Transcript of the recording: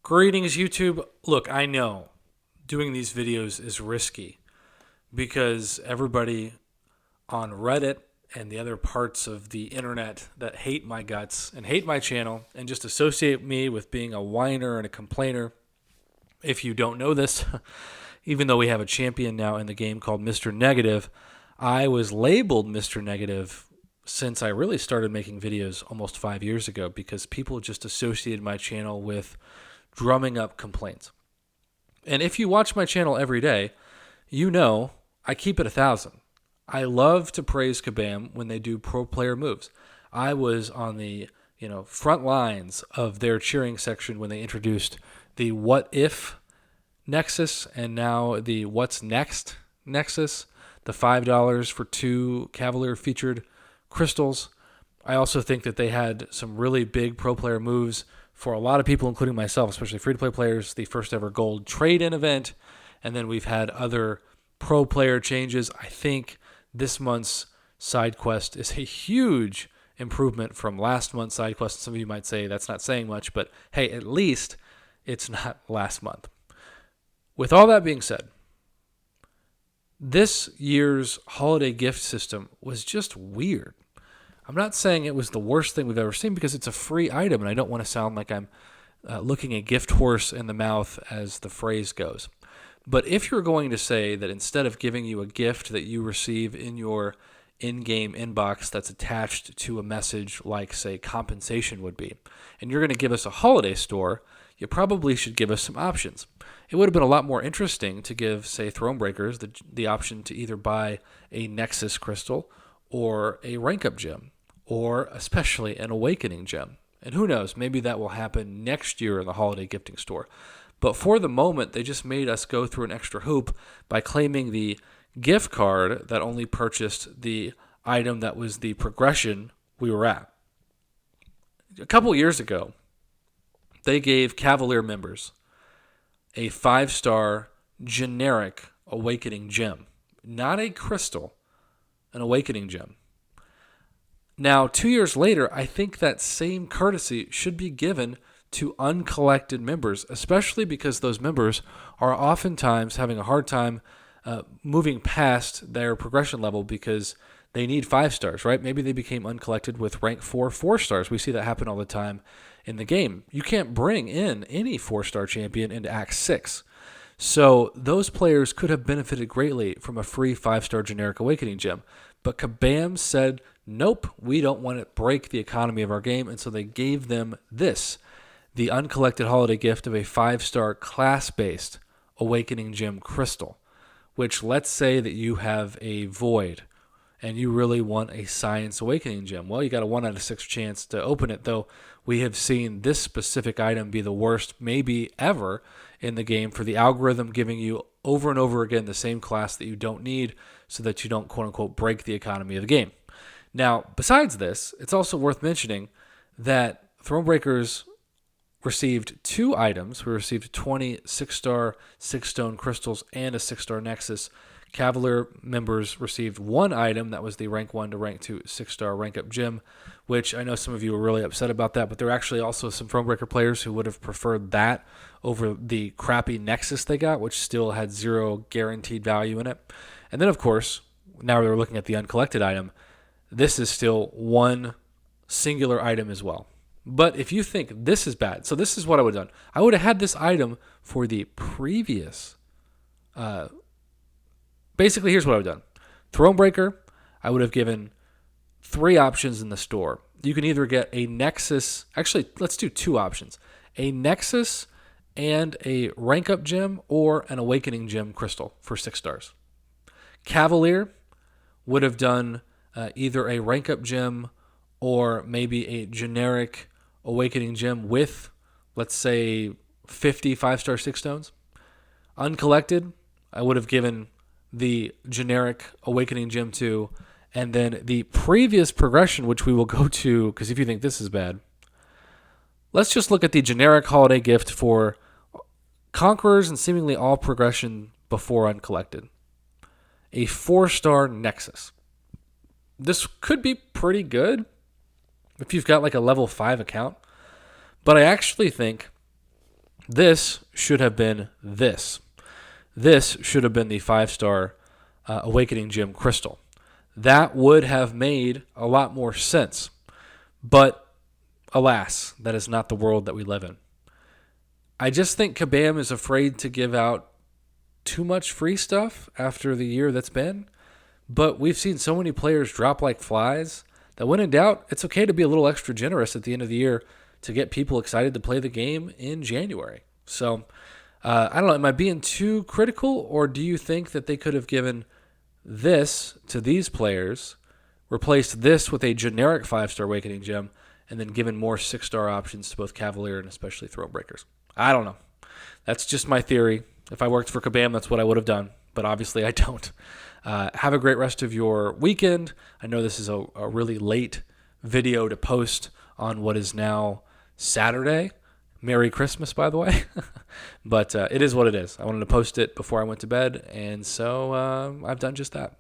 Greetings, YouTube. Look, I know doing these videos is risky because everybody on Reddit and the other parts of the internet that hate my guts and hate my channel and just associate me with being a whiner and a complainer. If you don't know this, even though we have a champion now in the game called Mr. Negative, I was labeled Mr. Negative since I really started making videos almost 5 years ago because people just associated my channel with drumming up complaints. And if you watch my channel every day, you know I keep it 1,000. I love to praise Kabam when they do pro player moves. I was on the front lines of their cheering section when they introduced the What If Nexus and now the What's Next Nexus, the $5 for 2 Cavalier featured crystals. I also think that they had some really big pro player moves for a lot of people, including myself, especially free-to-play players, the first ever gold trade-in event, and then we've had other pro player changes. I think this month's side quest is a huge improvement from last month's side quest. Some of you might say that's not saying much, but hey, at least it's not last month. With all that being said, this year's holiday gift system was just weird. I'm not saying it was the worst thing we've ever seen because it's a free item, and I don't want to sound like I'm looking a gift horse in the mouth, as the phrase goes. But if you're going to say that instead of giving you a gift that you receive in your in-game inbox that's attached to a message like, say, compensation would be, and you're going to give us a holiday store, you probably should give us some options. It would have been a lot more interesting to give, say, Thronebreakers the option to either buy a Nexus crystal or a rank-up gem, or especially an awakening gem. And who knows, maybe that will happen next year in the holiday gifting store. But for the moment, they just made us go through an extra hoop by claiming the gift card that only purchased the item that was the progression we were at. A couple years ago, they gave Cavalier members a 5-star generic awakening gem. Not a crystal, an awakening gem. Now, 2 years later, I think that same courtesy should be given to uncollected members, especially because those members are oftentimes having a hard time moving past their progression level because they need 5 stars, right? Maybe they became uncollected with rank 4 stars. We see that happen all the time in the game. You can't bring in any 4-star champion into Act 6. So those players could have benefited greatly from a free 5-star generic awakening gem. But Kabam said, nope, we don't want to break the economy of our game, and so they gave them this, the uncollected holiday gift of a 5-star class-based awakening gem crystal, which, let's say that you have a void and you really want a science awakening gem. Well, you got a 1 out of 6 chance to open it, though we have seen this specific item be the worst maybe ever in the game for the algorithm giving you over and over again the same class that you don't need so that you don't quote-unquote break the economy of the game. Now, besides this, it's also worth mentioning that Thronebreakers received 2 items. We received 20 6-star 6-stone crystals and a 6-star Nexus. Cavalier members received 1 item. That was the rank 1 to rank 2 6-star rank-up gem, which I know some of you were really upset about that, but there were actually also some Thronebreaker players who would have preferred that over the crappy Nexus they got, which still had 0 guaranteed value in it. And then, of course, now they're looking at the uncollected item. This is still 1 singular item as well. But if you think this is bad, so this is what I would have done. I would have had this item for the previous. Basically, here's what I would have done. Thronebreaker, I would have given 3 options in the store. You can either get a Nexus. Actually, let's do 2 options. A Nexus and a rank-up gem or an awakening gem crystal for 6 stars. Cavalier would have done either a rank-up gem or maybe a generic awakening gem with, let's say, 50 5-star 6 stones. Uncollected, I would have given the generic awakening gem to, and then the previous progression, which we will go to, because if you think this is bad, let's just look at the generic holiday gift for Conquerors and seemingly all progression before Uncollected. A 4-star Nexus. This could be pretty good if you've got like a level 5 account, but I actually think This should have been this. This should have been the 5-star Awakening Gym Crystal. That would have made a lot more sense. But alas, that is not the world that we live in. I just think Kabam is afraid to give out too much free stuff after the year that's been. But we've seen so many players drop like flies that when in doubt, it's okay to be a little extra generous at the end of the year to get people excited to play the game in January. So, I don't know, am I being too critical, or do you think that they could have given this to these players, replaced this with a generic 5-star Awakening Gem, and then given more 6-star options to both Cavalier and especially Thronebreakers? I don't know. That's just my theory. If I worked for Kabam, that's what I would have done. But obviously I don't. Have a great rest of your weekend. I know this is a really late video to post on what is now Saturday. Merry Christmas, by the way. But it is what it is. I wanted to post it before I went to bed, and so I've done just that.